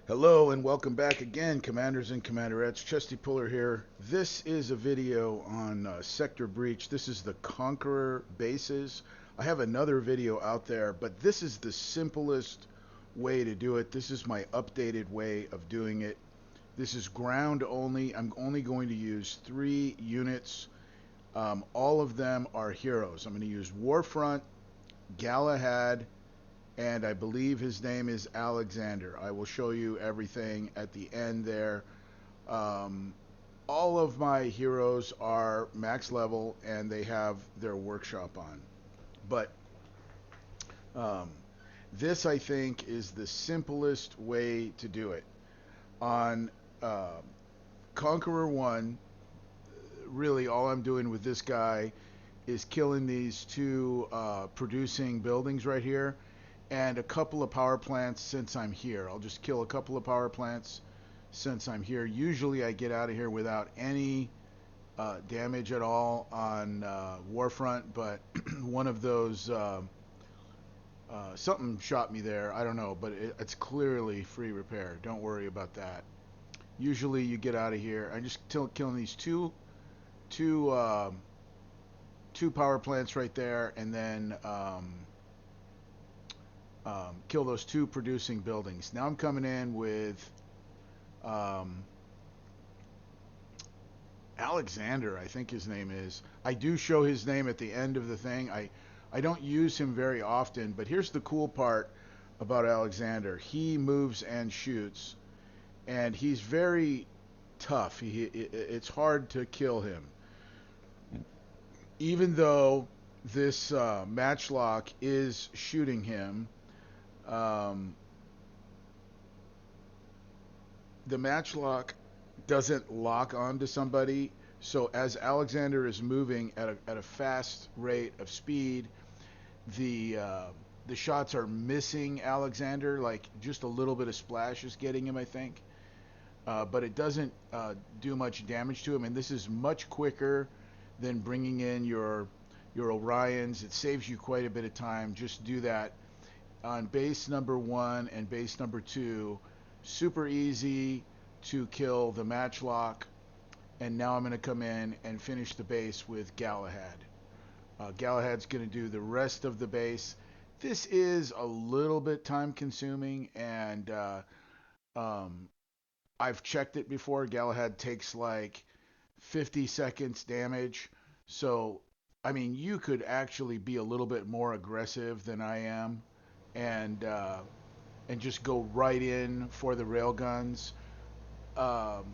Hello and welcome back again, Commanders and Commanderettes. Chesty Puller here. This is a video on Sector Breach. This is the Conqueror bases. I have another video out there, but this is the simplest way to do it. This is my updated way of doing it. This is ground only. I'm only going to use 3 units. All of them are heroes. I'm going to use Warfront, Galahad, and I believe his name is Alexander. I will show you everything at the end there. Um, all of my heroes are max level and they have their workshop on. But um, this, I think, is the simplest way to do it. On uh, Conqueror 1, really all I'm doing with this guy is killing these two producing buildings right here and a couple of power plants since I'm here. I'll just kill a couple of power plants since I'm here. Usually I get out of here without any damage at all on Warfront, but one of those, something shot me there. I don't know, but it's clearly free repair. Don't worry about that. Usually you get out of here. I'm just killing these two, two power plants right there, and then kill those two producing buildings. Now I'm coming in with um, Alexander, I think his name is. I do show his name at the end of the thing. I don't use him very often, but here's the cool part about Alexander. He moves and shoots, and he's very tough. It's hard to kill him. Even though this matchlock is shooting him, um, the matchlock doesn't lock onto somebody. So as Alexander is moving at a fast rate of speed, the uh, the shots are missing Alexander. Like just a little bit of splash is getting him, I think. But it doesn't do much damage to him. And this is much quicker than bringing in your Orions. It saves you quite a bit of time. Just do that on base number 1 and base number 2. Super easy to kill the matchlock. And now I'm going to come in and finish the base with Galahad. Galahad's going to do the rest of the base. This is a little bit time consuming, and um, I've checked it before. Galahad takes like 50 seconds damage. So, I mean, you could actually be a little bit more aggressive than I am, and uh, and just go right in for the railguns. Um,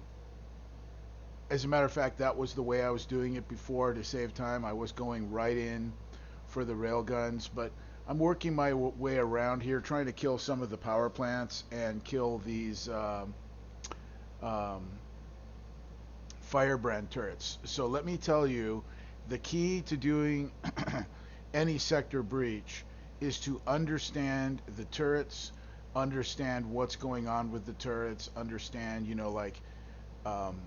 as a matter of fact, that was the way I was doing it before to save time. I was going right in for the railguns, but I'm working my way around here, trying to kill some of the power plants and kill these um, firebrand turrets. So let me tell you, the key to doing any sector breach is to understand the turrets, understand what's going on with the turrets, understand, like, um,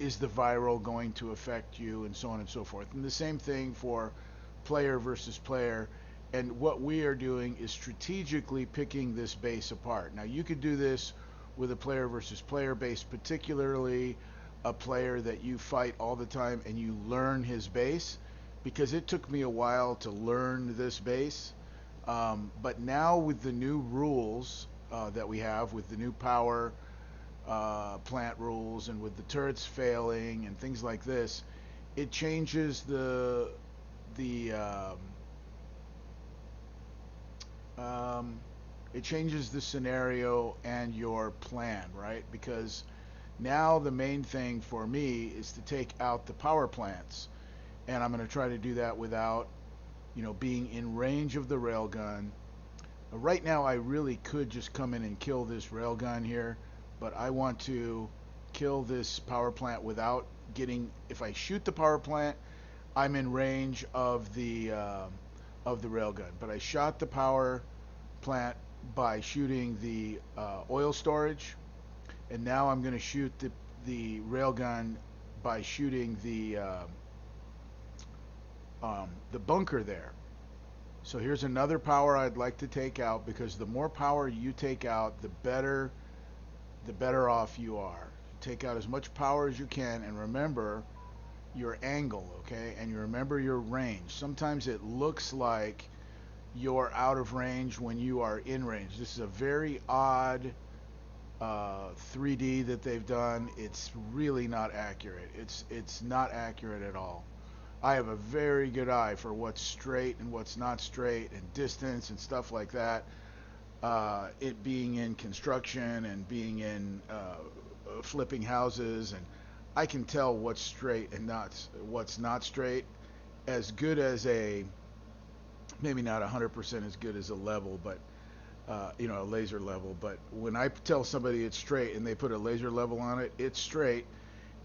is the viral going to affect you, and so on and so forth. And the same thing for player versus player. And what we are doing is strategically picking this base apart. Now, you could do this with a player versus player base, particularly a player that you fight all the time and you learn his base, because it took me a while to learn this base. But now with the new rules that we have, with the new power plant rules and with the turrets failing and things like this, it changes the um, it changes the scenario and your plan, right? Because now the main thing for me is to take out the power plants, and I'm going to try to do that without, being in range of the railgun. Right now, I really could just come in and kill this railgun here, but I want to kill this power plant without getting. If I shoot the power plant, I'm in range of the railgun. But I shot the power plant by shooting the oil storage, and now I'm going to shoot the railgun by shooting the bunker there. So here's another power I'd like to take out, because the more power you take out, the better the better off you are. Take out as much power as you can, and remember your angle, okay? And you remember your range. Sometimes it looks like you're out of range when you are in range. This is a very odd 3D that they've done. It's really not accurate. It's not accurate at all. I have a very good eye for what's straight and what's not straight, and distance and stuff like that. It being in construction and being in flipping houses, and I can tell what's straight and not what's not straight. As good as a, maybe not 100% as good as a level, but a laser level. But when I tell somebody it's straight and they put a laser level on it, it's straight.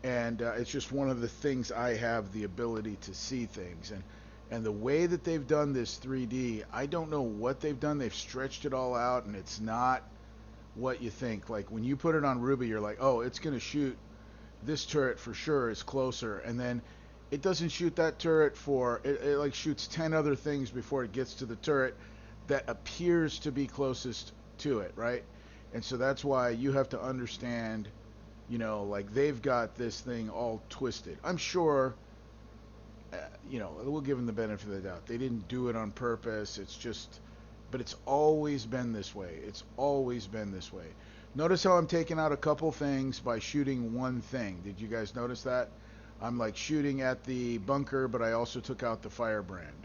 And it's just one of the things I have the ability to see things. And the way that they've done this 3D, I don't know what they've done. They've stretched it all out, and it's not what you think. Like when you put it on Ruby, you're like, oh, it's going to shoot this turret for sure is closer, and then it doesn't shoot that turret for it like shoots 10 other things before it gets to the turret that appears to be closest to it, right? And so that's why you have to understand, like they've got this thing all twisted. I'm sure, we'll give them the benefit of the doubt. They didn't do it on purpose. It's just, but it's always been this way. It's always been this way. Notice how I'm taking out a couple things by shooting one thing. Did you guys notice that? I'm like shooting at the bunker, but I also took out the firebrand.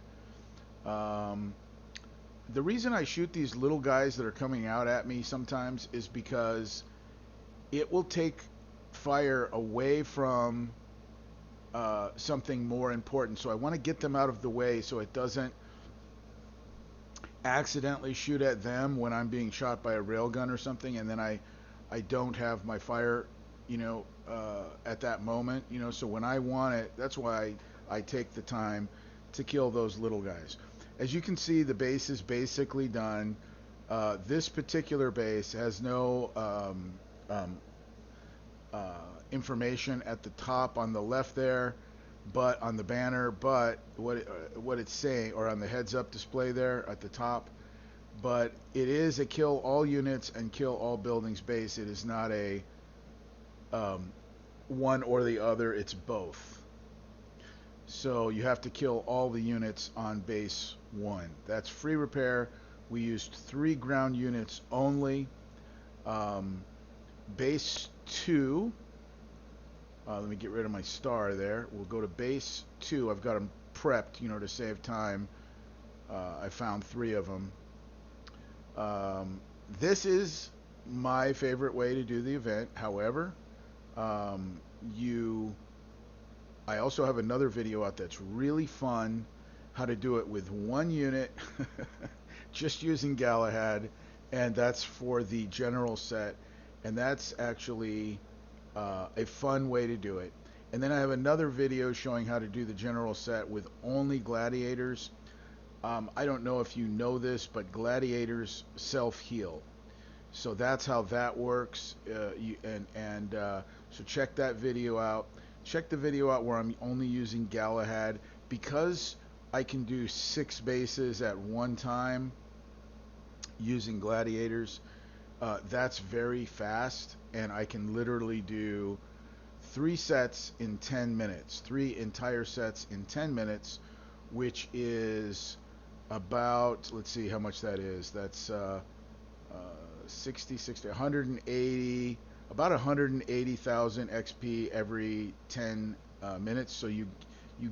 The reason I shoot these little guys that are coming out at me sometimes is because it will take fire away from something more important. So I want to get them out of the way so it doesn't accidentally shoot at them when I'm being shot by a railgun or something, and then I don't have my fire, at that moment, so when I want it, that's why I take the time to kill those little guys. As you can see, the base is basically done. This particular base has no information at the top on the left there, but on the banner, but what it's saying, or on the heads up display there at the top, but it is a kill all units and kill all buildings base. It is not a one or the other, it's both. So you have to kill all the units on base 1. That's free repair. We used 3 ground units only. Base 2, let me get rid of my star there. We'll go to base 2. I've got them prepped, to save time. I found 3 of them. This is my favorite way to do the event. However, I also have another video out that's really fun, how to do it with 1 unit, just using Galahad, and that's for the general set, and that's actually a fun way to do it. And then I have another video showing how to do the general set with only gladiators. I don't know if you know this, but gladiators self-heal. So that's how that works. So check that video out. Check the video out where I'm only using Galahad. Because I can do 6 bases at one time using gladiators, that's very fast, and I can literally do 3 sets in 10 minutes, 3 entire sets in 10 minutes, which is about, let's see how much that is. That's 180, about 180,000 XP every 10 minutes. So you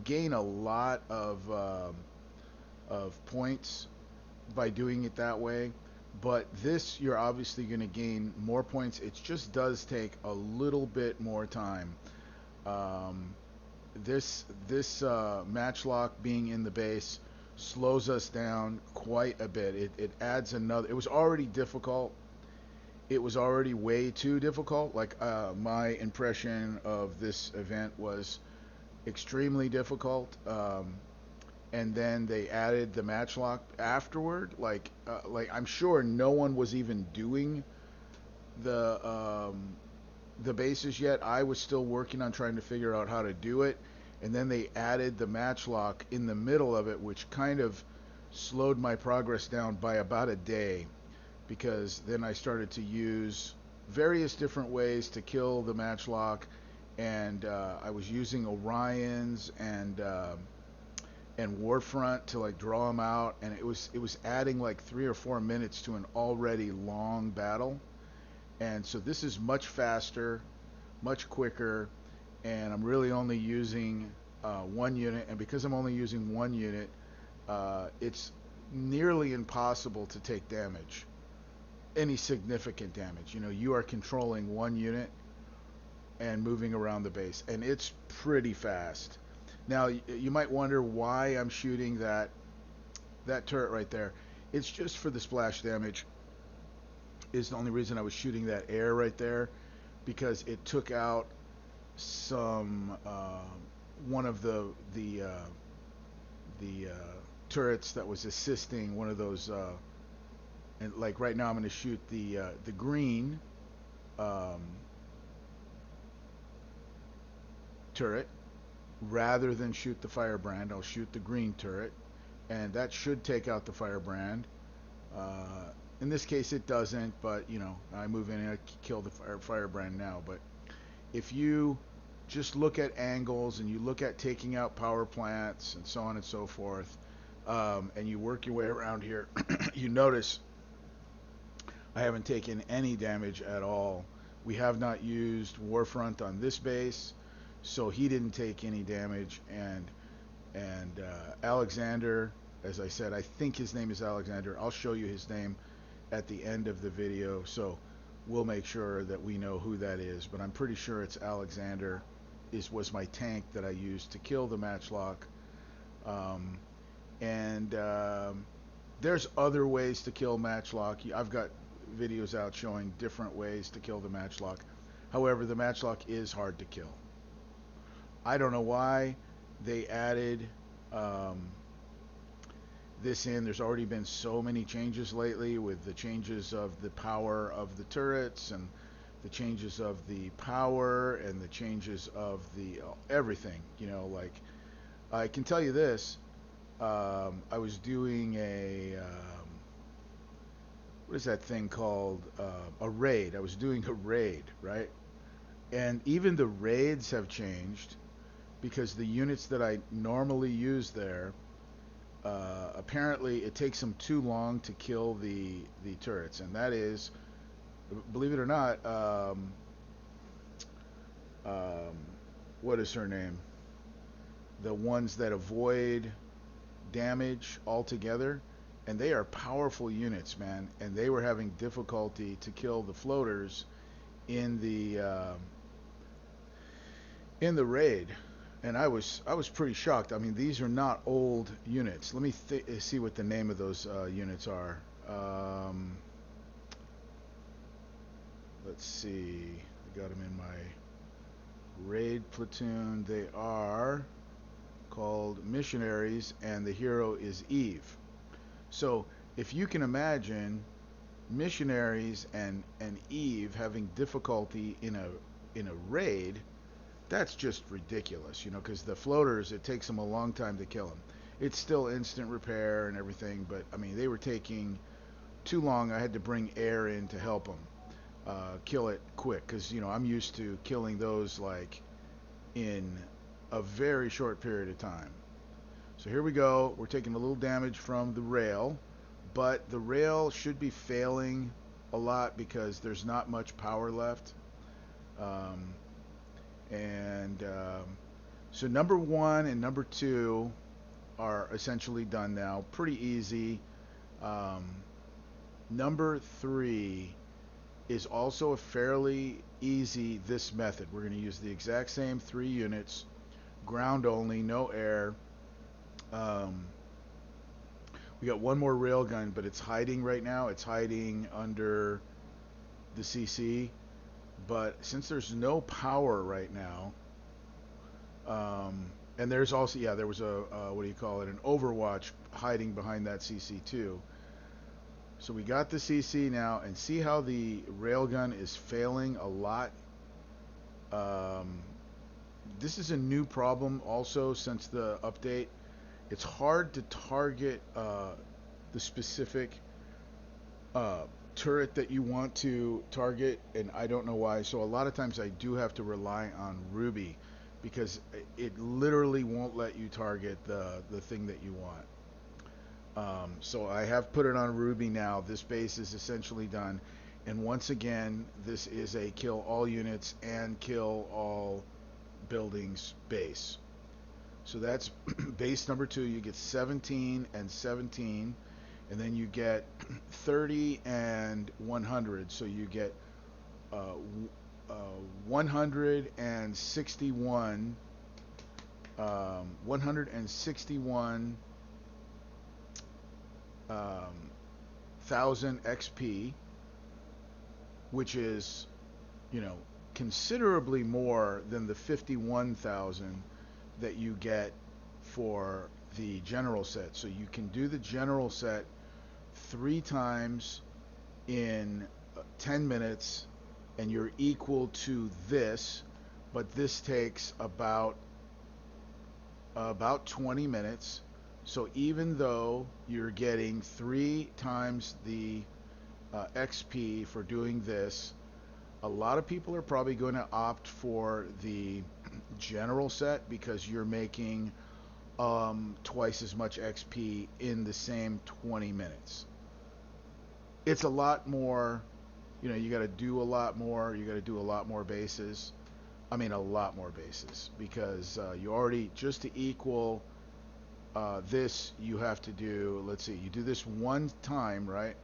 gain a lot of points by doing it that way. But this, you're obviously going to gain more points. It just does take a little bit more time. This matchlock being in the base slows us down quite a bit. It adds another. It was already difficult. It was already way too difficult. Like my impression of this event was extremely difficult. And then they added the matchlock afterward. Like I'm sure no one was even doing the bases yet. I was still working on trying to figure out how to do it, and then they added the matchlock in the middle of it, which kind of slowed my progress down by about a day, because then I started to use various different ways to kill the matchlock, and I was using Orions and Warfront to like draw them out, and it was adding like 3 or 4 minutes to an already long battle. And so this is much faster, much quicker, and I'm really only using one unit. And because I'm only using one unit, it's nearly impossible to take damage, any significant damage. You know, you are controlling one unit and moving around the base, and it's pretty fast. Now, you might wonder why I'm shooting that turret right there. It's just for the splash damage. Is the only reason I was shooting that air right there, because it took out some one of the turrets that was assisting one of those. And like right now, I'm going to shoot the green um, turret rather than shoot the firebrand. I'll shoot the green turret, and that should take out the firebrand. In this case, it doesn't, but you know, I move in and I kill the firebrand now. But if you just look at angles and you look at taking out power plants and so on and so forth, and you work your way around here, you notice I haven't taken any damage at all. We have not used Warfront on this base, so he didn't take any damage. And Alexander, as I said, I think his name is Alexander. I'll show you his name at the end of the video, so we'll make sure that we know who that is. But I'm pretty sure it's Alexander. Was my tank that I used to kill the matchlock. And there's other ways to kill matchlock. I've got videos out showing different ways to kill the matchlock. However, the matchlock is hard to kill. I don't know why they added this in. There's already been so many changes lately, with the changes of the power of the turrets and the changes of the power and the changes of the everything. You know, like, I can tell you this. I was doing what is that thing called? A raid. I was doing a raid, right? And even the raids have changed, because the units that I normally use there, apparently it takes them too long to kill the turrets. And that is, believe it or not, what is her name? The ones that avoid damage altogether, and they are powerful units, man. And they were having difficulty to kill the floaters in the raid, and I was pretty shocked. I mean, these are not old units. Let me see what the name of those units are. Let's see. I got them in my raid platoon. They are called Missionaries, and the hero is Eve. So if you can imagine Missionaries and Eve having difficulty in a raid, that's just ridiculous, you know, because the floaters, it takes them a long time to kill them. It's still instant repair and everything, but I mean, they were taking too long. I had to bring air in to help them kill it quick, because you know, I'm used to killing those like in a very short period of time. So here we go. We're taking a little damage from the rail, but the rail should be failing a lot because there's not much power left. So number 1 and number 2 are essentially done now. Pretty easy. Number 3 is also a fairly easy this method. We're going to use the exact same 3 units, ground only, no air. We got one more railgun, but it's hiding right now. It's hiding under the CC. But since there's no power right now, and there's also, yeah, there was a, what do you call it, an Overwatch hiding behind that CC too. So we got the CC now, and see how the railgun is failing a lot. This is a new problem also since the update. It's hard to target the specific turret that you want to target, and I don't know why. So a lot of times I do have to rely on Ruby because it literally won't let you target the thing that you want. So I have put it on Ruby now. This base is essentially done. And once again, this is a kill all units and kill all buildings base. So that's base number 2. You get 17 and 17. And then you get 30 and 100. So you get 161. 161 thousand XP, which is, considerably more than the 51,000 that you get for the general set. So you can do the general set 3 times in 10 minutes, and you're equal to this, but this takes about 20 minutes. So even though you're getting 3 times the XP for doing this, a lot of people are probably going to opt for the general set because you're making twice as much XP in the same 20 minutes. It's a lot more, you got to do a lot more. You got to do a lot more bases. I mean, a lot more bases, because you already, just to equal this, you have to do, let's see, you do this 1 time, right?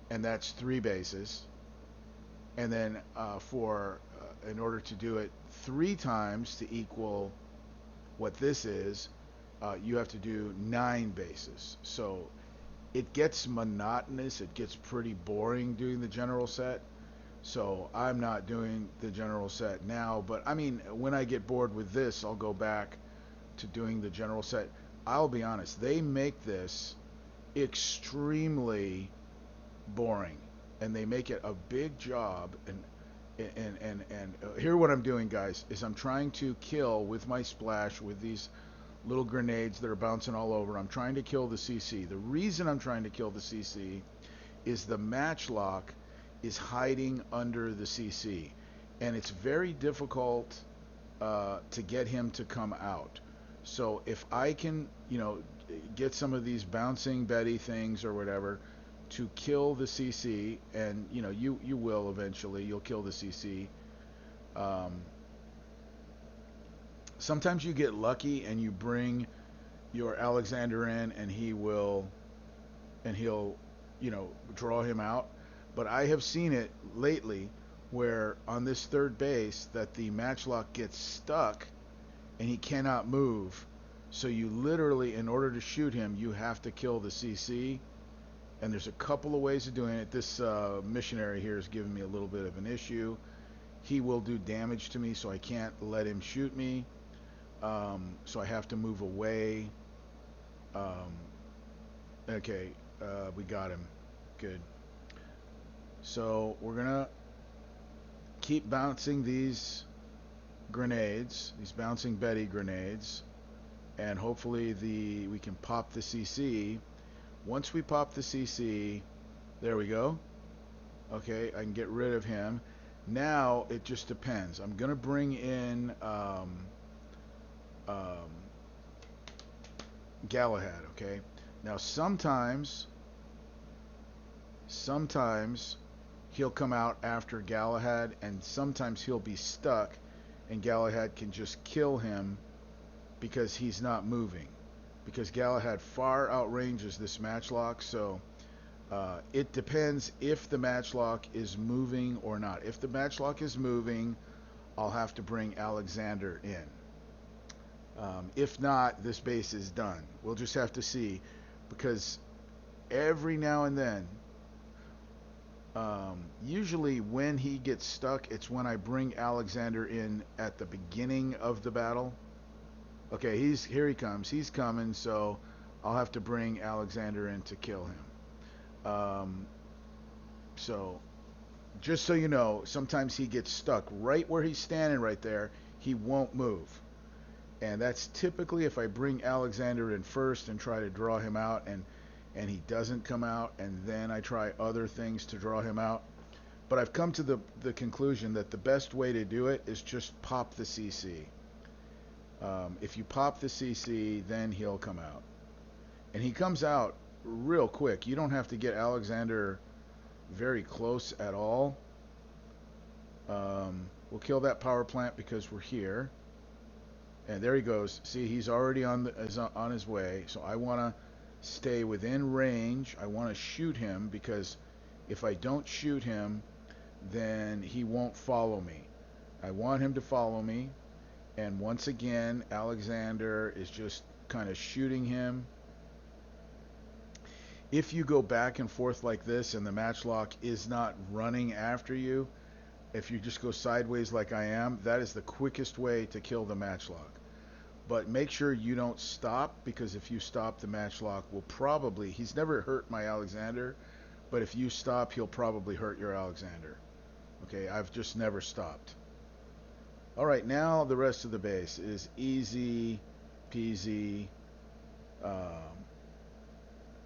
And that's 3 bases. And then in order to do it 3 times to equal what this is, you have to do 9 bases. So it gets monotonous. It gets pretty boring doing the general set. So I'm not doing the general set now. But I mean, when I get bored with this, I'll go back to doing the general set. I'll be honest, they make this extremely boring, and they make it a big job. And here what I'm doing, guys, is I'm trying to kill with my splash with these little grenades that are bouncing all over. I'm trying to kill the CC. The reason I'm trying to kill the CC is the matchlock is hiding under the CC, and it's very difficult to get him to come out. So if I can, get some of these bouncing Betty things or whatever to kill the CC, and you will eventually, you'll kill the CC. Sometimes you get lucky and you bring your Alexander in, and he'll draw him out. But I have seen it lately where on this 3rd base that the matchlock gets stuck and he cannot move. So you literally, in order to shoot him, you have to kill the CC. And there's a couple of ways of doing it. This missionary here is giving me a little bit of an issue. He will do damage to me, so I can't let him shoot me. So I have to move away. Okay, we got him. Good. So we're gonna keep bouncing these grenades, these bouncing Betty grenades, and hopefully we can pop the CC. Once we pop the CC, there we go. Okay, I can get rid of him. Now it just depends. I'm gonna bring in Galahad. Okay. Now sometimes he'll come out after Galahad, and sometimes he'll be stuck, and Galahad can just kill him because he's not moving. Because Galahad far outranges this matchlock, so it depends if the matchlock is moving or not. If the matchlock is moving, I'll have to bring Alexander in. If not, this base is done. We'll just have to see, because every now and then, usually when he gets stuck, it's when I bring Alexander in at the beginning of the battle. Okay, here he comes. He's coming, so I'll have to bring Alexander in to kill him. So just so you know, sometimes he gets stuck right where he's standing right there. He won't move. And that's typically if I bring Alexander in first and try to draw him out. And and he doesn't come out, and then I try other things to draw him out. But I've come to the conclusion that the best way to do it is just pop the CC. If you pop the CC, then he'll come out. And he comes out real quick. You don't have to get Alexander very close at all. We'll kill that power plant because we're here. And there he goes. See, he's already on his way. So I want to stay within range. I want to shoot him because if I don't shoot him, then he won't follow me. I want him to follow me. And once again, Alexander is just kind of shooting him. If you go back and forth like this and the matchlock is not running after you, if you just go sideways like I am, that is the quickest way to kill the matchlock. But make sure you don't stop, because if you stop, the matchlock will probably, he's never hurt my Alexander, but if you stop, he'll probably hurt your Alexander. Okay, I've just never stopped. All right, now the rest of the base is easy peasy,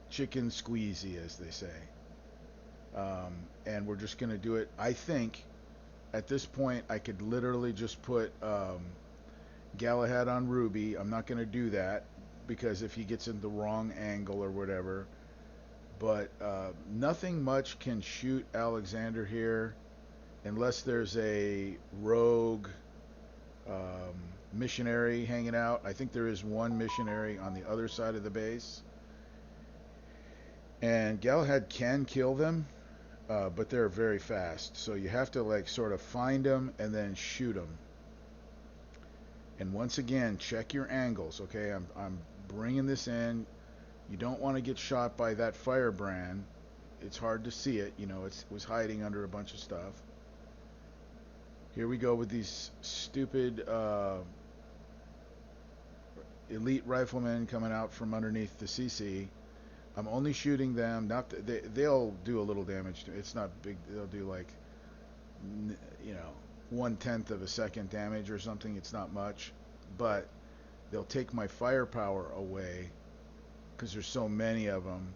chicken squeezy, as they say. And we're just going to do it. I think at this point I could literally just put Galahad on Ruby. I'm not going to do that because if he gets in the wrong angle or whatever. But nothing much can shoot Alexander here unless there's a rogue missionary hanging out. I think there is one missionary on the other side of the base. And Galahad can kill them, but they're very fast. So you have to like sort of find them and then shoot them. And once again, check your angles. Okay, I'm bringing this in. You don't want to get shot by that firebrand. It's hard to see it. You know, it was hiding under a bunch of stuff. Here we go with these stupid elite riflemen coming out from underneath the CC. I'm only shooting them. They'll do a little damage to me. It's not big. They'll do like, 1/10 of a second damage or something. It's not much, but they'll take my firepower away because there's so many of them,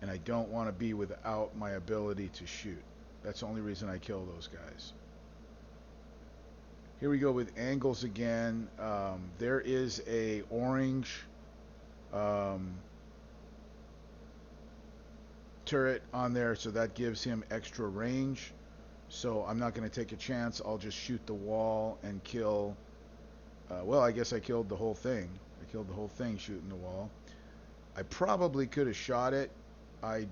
and I don't want to be without my ability to shoot. That's the only reason I kill those guys. Here we go with angles again. There is a orange turret on there, so that gives him extra range. So I'm not going to take a chance. I'll just shoot the wall and kill. Well, I guess I killed the whole thing. I killed the whole thing shooting the wall. I probably could have shot it. I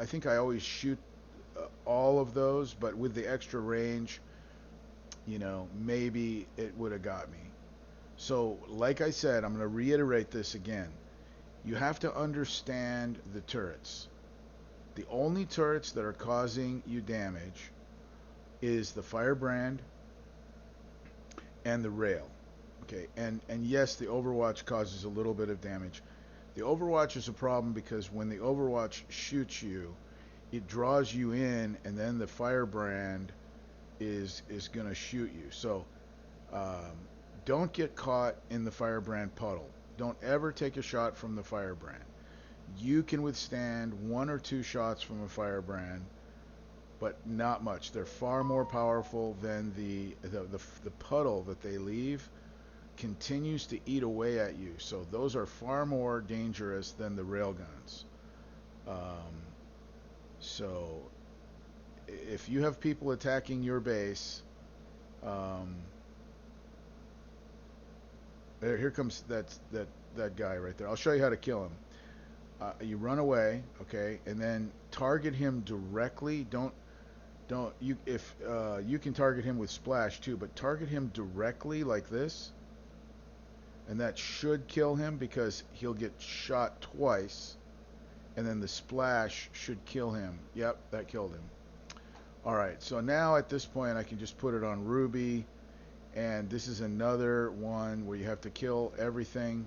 think I always shoot all of those, but with the extra range, maybe it would have got me. So, like I said, I'm going to reiterate this again. You have to understand the turrets. The only turrets that are causing you damage is the firebrand and the rail. Okay, and yes, the Overwatch causes a little bit of damage. The Overwatch is a problem because when the Overwatch shoots you, it draws you in, and then the firebrand is going to shoot you. So don't get caught in the firebrand puddle. Don't ever take a shot from the firebrand. You can withstand 1 or 2 shots from a firebrand, but not much. They're far more powerful than the puddle that they leave continues to eat away at you. So those are far more dangerous than the railguns. So if you have people attacking your base, here comes that guy right there. I'll show you how to kill him. You run away, okay, and then target him directly. You can target him with splash too, but target him directly like this, and that should kill him because he'll get shot twice, and then the splash should kill him. Yep, that killed him. All right, so now at this point I can just put it on Ruby, and this is another one where you have to kill everything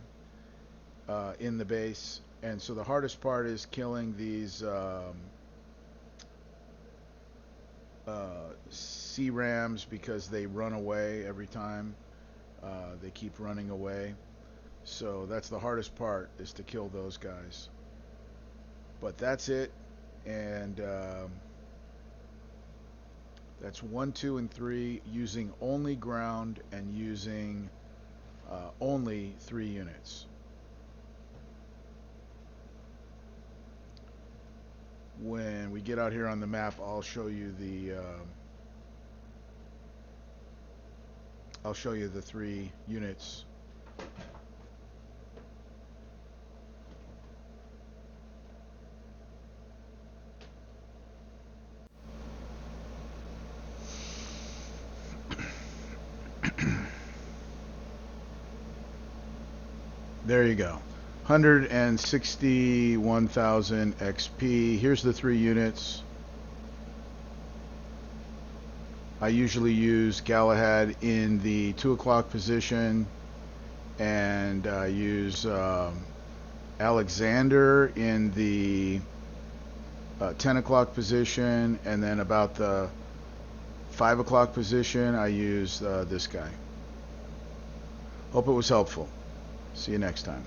in the base. And so the hardest part is killing these C-Rams because they run away every time. They keep running away. So that's the hardest part, is to kill those guys. But that's it, and that's 1, 2, and 3 using only ground and using only 3 units. When we get out here on the map, I'll show you the 3 units. There you go. 161,000 XP. Here's the 3 units. I usually use Galahad in the 2 o'clock position, and I use Alexander in the 10 o'clock position, and then about the 5 o'clock position I use this guy. Hope it was helpful. See you next time.